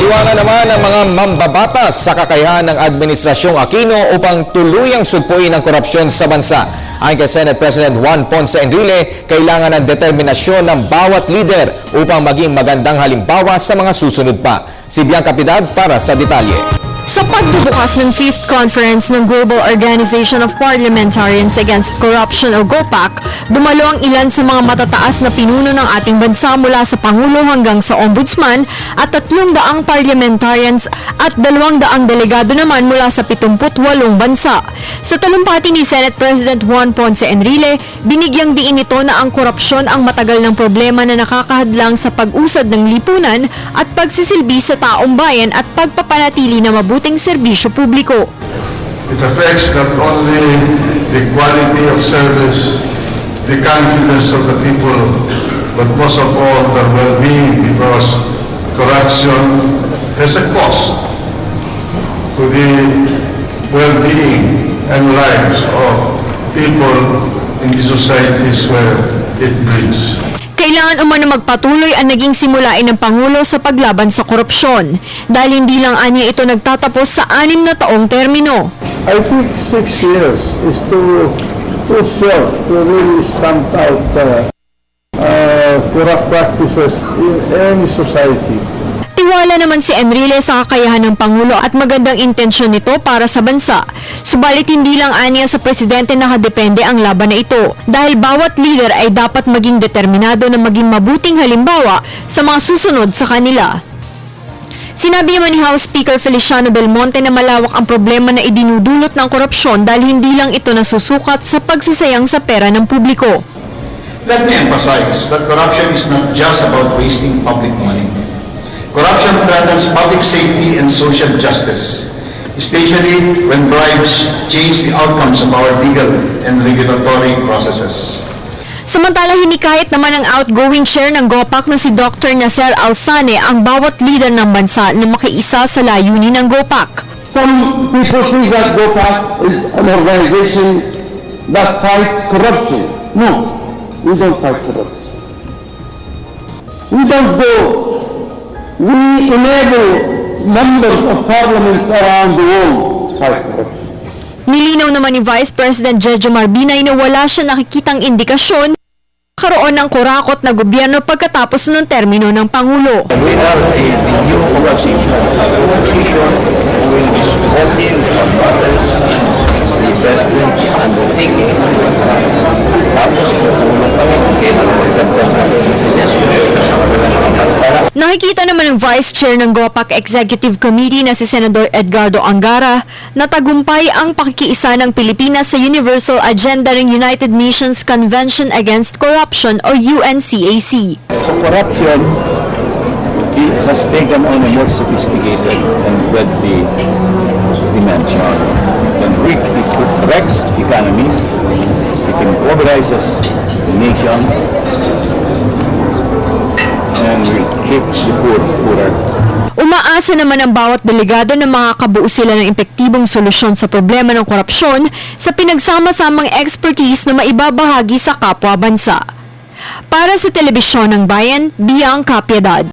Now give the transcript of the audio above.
Paniwala naman ng mga mambabatas sa kakayahan ng Administrasyong Aquino upang tuluyang sugpuin ang korupsyon sa bansa. Ayon kay Senate President Juan Ponce Enrile, kailangan ng determinasyon ng bawat leader upang maging magandang halimbawa sa mga susunod pa. Si Bianca Piedad para sa detalye. Sa pagbubukas ng 5th Conference ng Global Organization of Parliamentarians Against Corruption o GOPAC, dumalo ang ilan sa mga matataas na pinuno ng ating bansa mula sa Pangulo hanggang sa Ombudsman at 300 parliamentarians at 200 delegado naman mula sa 78 bansa. Sa talumpati ni Senate President Juan Ponce Enrile, binigyang diin ito na ang korupsyon ang matagal ng problema na nakakahadlang sa pag-usad ng lipunan at pagsisilbi sa taong bayan at pagpapanatili na mabuting serbisyo publiko. It affects not only the quality of service, the confidence of the people, but most of all their well-being, because corruption has a cost to the well-being and lives of people in the societies where it brings. Kailangan umano magpatuloy ang naging simulain ng Pangulo sa paglaban sa korupsyon dahil hindi lang anya ito nagtatapos sa 6 na taong termino. I think 6 years is too short to really stamp out corrupt practices in any society. Tiwala naman si Enrile sa kakayahan ng Pangulo at magandang intensyon nito para sa bansa. Subalit hindi lang anya sa presidente nakadepende ang laban na ito dahil bawat leader ay dapat maging determinado na maging mabuting halimbawa sa mga susunod sa kanila. Sinabi naman ni House Speaker Feliciano Belmonte na malawak ang problema na idinudulot ng korupsyon dahil hindi lang ito nasusukat sa pagsisayang sa pera ng publiko. Let me emphasize that corruption is not just about wasting public money. Corruption threatens public safety and social justice, especially when bribes change the outcomes of our legal and regulatory processes. Samantala, hinikayat naman ang outgoing chair ng GOPAC na si Dr. Nasser Alsane ang bawat leader ng bansa na makiisa sa layunin ng GOPAC. Some people think that GOPAC is an organization that fights corruption. No, we don't fight corruption. We don't go. We enable members of parliaments around the world to fight corruption. Nilinaw naman ni Vice President Jejo Marbinay na wala siya nakikitang indikasyon karoon ng kurakot na gobyerno pagkatapos ng termino ng Pangulo. We have a new opposition who will be supporting what others the President is undertaking. Tapos tutulong kami kailan magdagdag natin sa suggestions. Nakikita naman ng Vice Chair ng GOPAC Executive Committee na si Senador Edgardo Angara na tagumpay ang pakikiisa ng Pilipinas sa Universal Agenda ng United Nations Convention Against Corruption o UNCAC. So corruption has taken on a more sophisticated and deadly dimension. It wrecks economies, it impoverishes nations, and will keep the poor poorer. Umaasa naman ang bawat delegado na makakabuo sila ng epektibong solusyon sa problema ng korupsyon sa pinagsama-samang expertise na maibabahagi sa kapwa bansa. Para sa Telebisyon ng Bayan, Bianca Piedad.